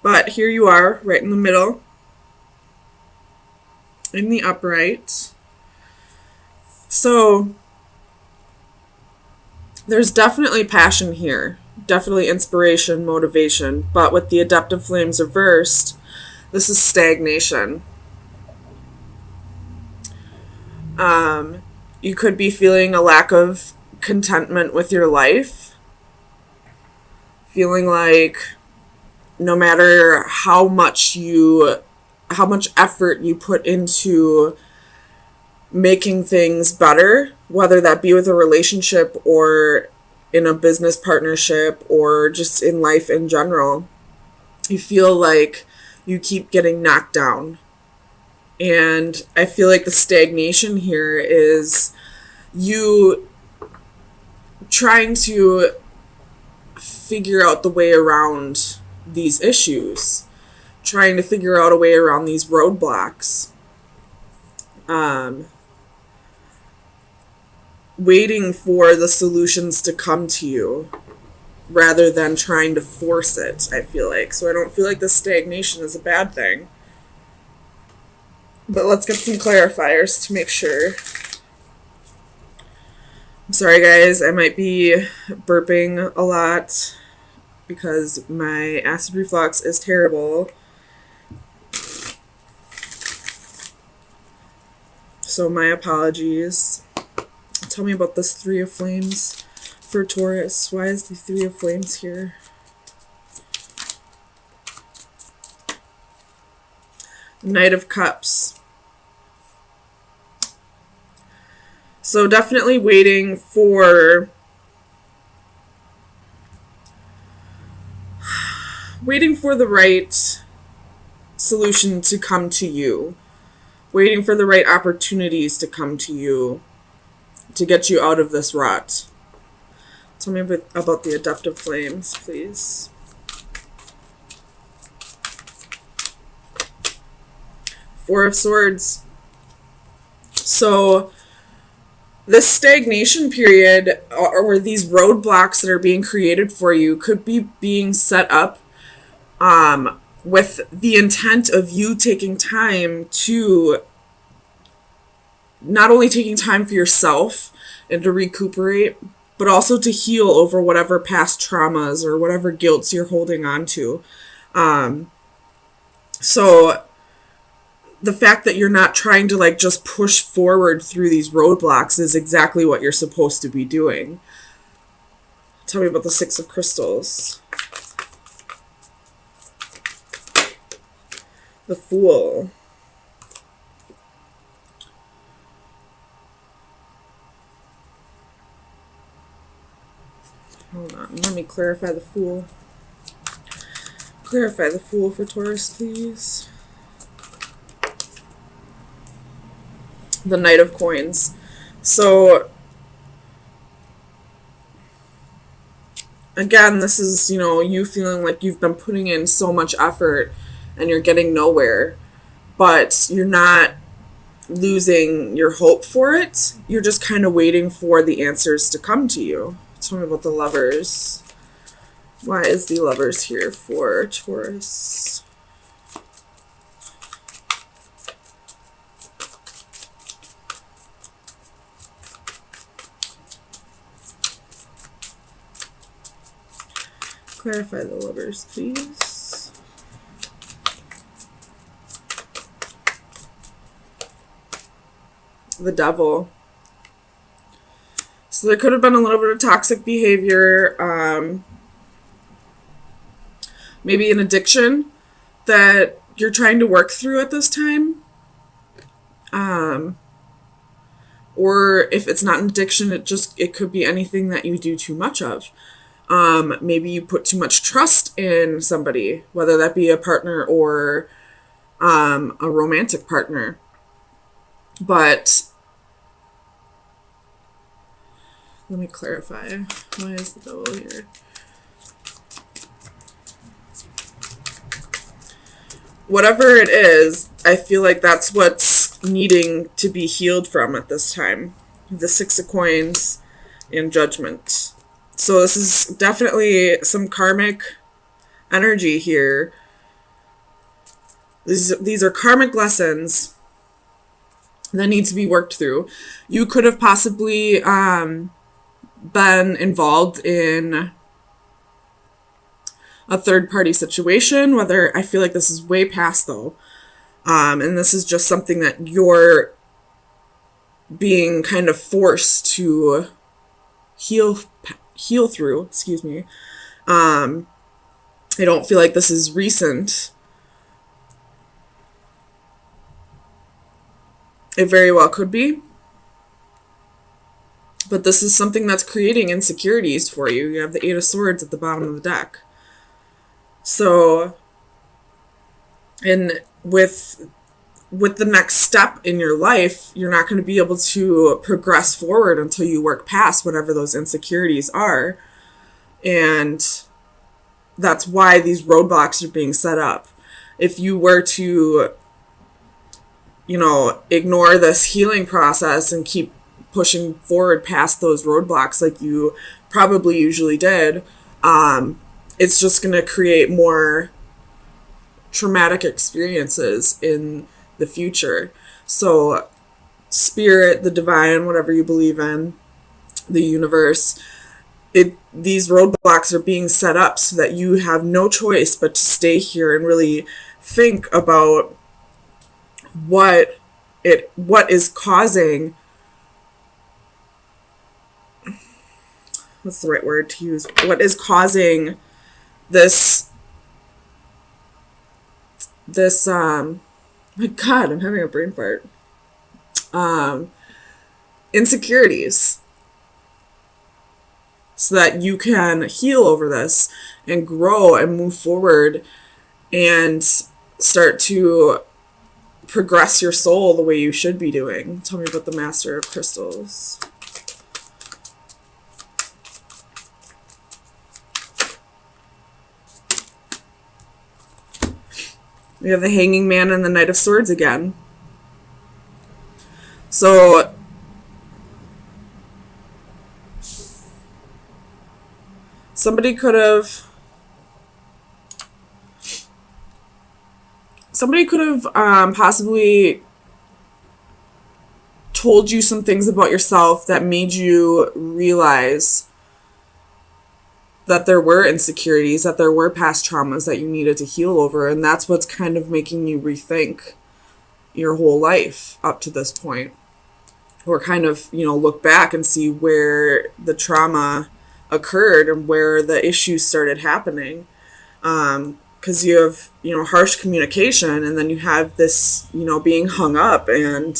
But here you are, right in the middle, in the upright. So there's definitely passion here, definitely inspiration, motivation, but with the adaptive flames reversed, this is stagnation. You could be feeling a lack of contentment with your life, feeling like no matter how much effort you put into making things better, whether that be with a relationship or in a business partnership or just in life in general, you feel like you keep getting knocked down. And I feel like the stagnation here is you trying to figure out the way around these issues, trying to figure out a way around these roadblocks, waiting for the solutions to come to you rather than trying to force it, I feel like. So I don't feel like this stagnation is a bad thing. But let's get some clarifiers to make sure. I'm sorry, guys. I might be burping a lot because my acid reflux is terrible. So my apologies. Tell me about this Three of Flames for Taurus. Why is the Three of Flames here? Knight of Cups. So definitely waiting for the right solution to come to you. Waiting for the right opportunities to come to you to get you out of this rut. Tell me about the adaptive flames, please. Four of Swords. So this stagnation period or these roadblocks that are being created for you could be being set up with the intent of you taking time to not only taking time for yourself and to recuperate, but also to heal over whatever past traumas or whatever guilts you're holding on to. So the fact that you're not trying to like just push forward through these roadblocks is exactly what you're supposed to be doing. Tell me about the Six of Crystals. The Fool. Hold on, let me clarify the Fool. Clarify the Fool for Taurus, please. The Knight of Coins. So again, this is, you feeling like you've been putting in so much effort and you're getting nowhere, but you're not losing your hope for it. You're just kind of waiting for the answers to come to you. Tell me about the Lovers. Why is the Lovers here for Taurus? Clarify the Lovers, please. The Devil. So there could have been a little bit of toxic behavior, maybe an addiction that you're trying to work through at this time. Or if it's not an addiction, it could be anything that you do too much of. Maybe you put too much trust in somebody, whether that be a partner or a romantic partner. But let me clarify. Why is the Devil here? Whatever it is, I feel like that's what's needing to be healed from at this time. The Six of Coins and Judgment. So this is definitely some karmic energy here These are karmic lessons that need to be worked through. You could have possibly been involved in a third-party situation, whether I feel like this is way past, though. And this is just something that you're being kind of forced to heal through. Excuse me. I don't feel like this is recent. It very well could be. But this is something that's creating insecurities for you. You have the Eight of Swords at the bottom of the deck. So, and with the next step in your life, you're not going to be able to progress forward until you work past whatever those insecurities are. And that's why these roadblocks are being set up. If you were to, ignore this healing process and keep pushing forward past those roadblocks like you probably usually did, it's just going to create more traumatic experiences in the future. So spirit, the divine, whatever you believe in, the universe, these roadblocks are being set up so that you have no choice but to stay here and really think about what is causing, what's the right word to use, what is causing this my God, I'm having a brain fart. Insecurities. So that you can heal over this and grow and move forward and start to progress your soul the way you should be doing. Tell me about the Master of Crystals. We have the Hanging Man and the Knight of Swords again. So somebody could have possibly told you some things about yourself that made you realize that there were insecurities, that there were past traumas that you needed to heal over, and that's what's kind of making you rethink your whole life up to this point. Or kind of, look back and see where the trauma occurred and where the issues started happening. Because you have, harsh communication, and then you have this, being hung up and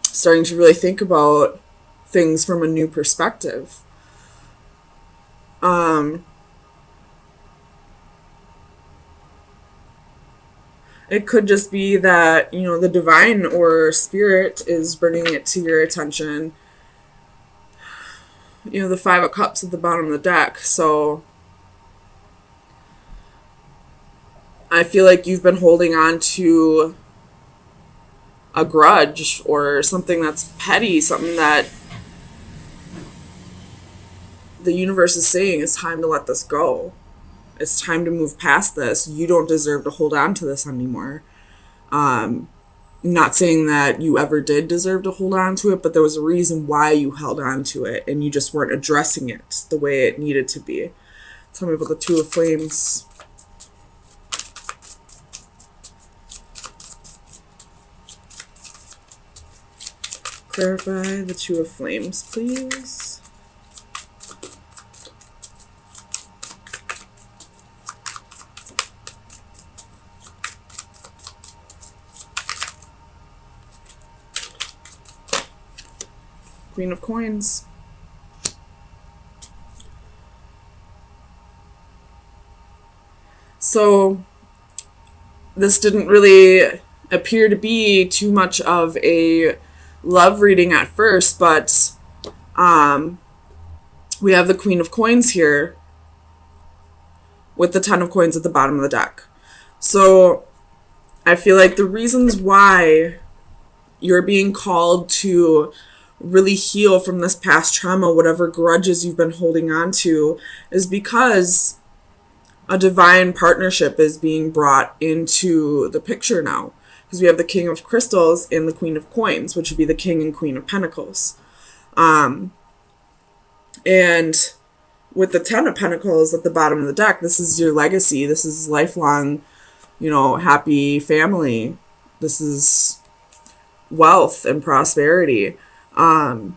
starting to really think about things from a new perspective. It could just be that, the divine or spirit is bringing it to your attention. The Five of Cups at the bottom of the deck. So I feel like you've been holding on to a grudge or something that's petty, something that the universe is saying it's time to let this go. It's time to move past this. You don't deserve to hold on to this anymore. Not saying that you ever did deserve to hold on to it, but there was a reason why you held on to it, and you just weren't addressing it the way it needed to be. Tell me about the Two of Flames. Clarify the Two of Flames, please. Queen of Coins. So this didn't really appear to be too much of a love reading at first, but we have the Queen of Coins here with the Ten of Coins at the bottom of the deck. So I feel like the reasons why you're being called to really heal from this past trauma, whatever grudges you've been holding on to, is because A divine partnership is being brought into the picture now, because we have the King of Crystals and the Queen of Coins, which would be the King and Queen of Pentacles. And with the Ten of Pentacles at the bottom of the deck, this is your legacy. This is lifelong, happy family. This is wealth and prosperity. And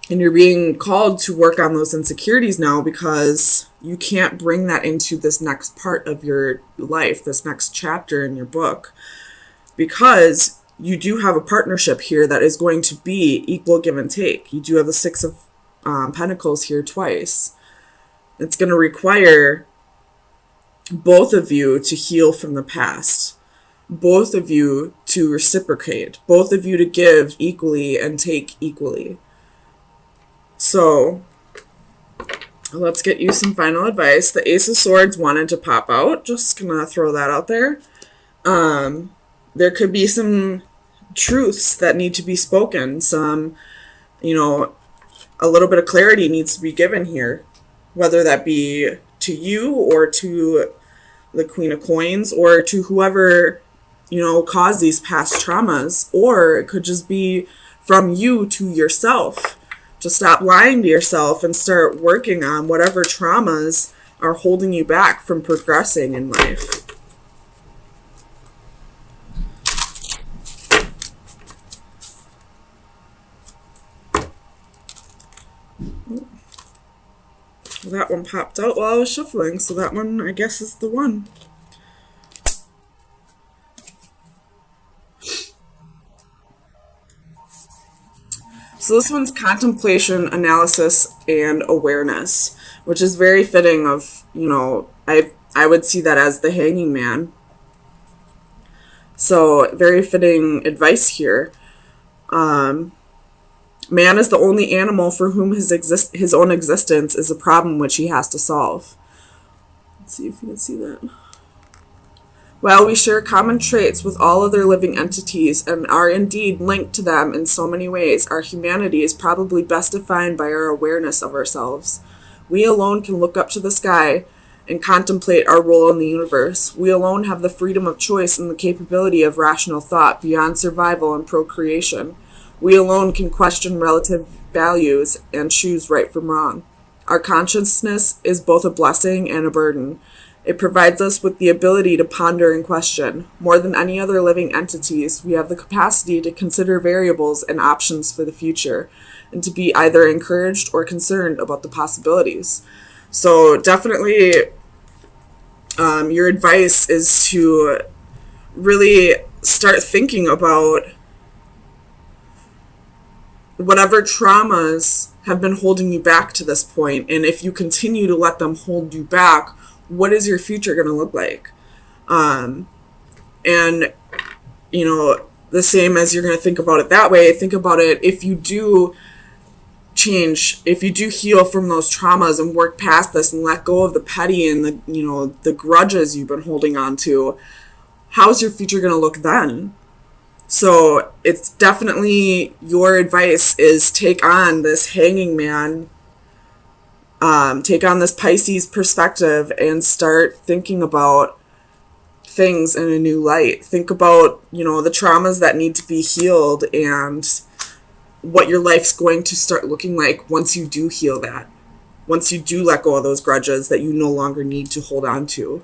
you're being called to work on those insecurities now, because you can't bring that into this next part of your life, this next chapter in your book, because you do have a partnership here that is going to be equal give and take. You do have the Six of Pentacles here twice. It's going to require both of you to heal from the past, both of you to reciprocate, both of you to give equally and take equally. So let's get you some final advice. The Ace of Swords wanted to pop out. Just gonna throw that out there. There could be some truths that need to be spoken. Some, a little bit of clarity needs to be given here, whether that be to you or to the Queen of Coins or to whoever, caused these past traumas, or it could just be from you to yourself. To stop lying to yourself and start working on whatever traumas are holding you back from progressing in life. Well, that one popped out while I was shuffling, so that one, I guess, is the one. So this one's contemplation, analysis, and awareness, which is very fitting of, I would see that as the Hanging Man. So very fitting advice here. Man is the only animal for whom his own existence is a problem which he has to solve. Let's see if you can see that. While we share common traits with all other living entities and are indeed linked to them in so many ways, our humanity is probably best defined by our awareness of ourselves. We alone can look up to the sky and contemplate our role in the universe. We alone have the freedom of choice and the capability of rational thought beyond survival and procreation. We alone can question relative values and choose right from wrong. Our consciousness is both a blessing and a burden. It provides us with the ability to ponder and question. More than any other living entities, we have the capacity to consider variables and options for the future, and to be either encouraged or concerned about the possibilities. So definitely, your advice is to really start thinking about whatever traumas have been holding you back to this point, and if you continue to let them hold you back, what is your future going to look like? And, the same as you're going to think about it that way, think about it if you do change, if you do heal from those traumas and work past this and let go of the petty and the grudges you've been holding on to, how's your future going to look then? So it's definitely your advice is take on this Hanging Man, take on this Pisces perspective and start thinking about things in a new light. Think about, the traumas that need to be healed and what your life's going to start looking like once you do heal that. Once you do let go of those grudges that you no longer need to hold on to.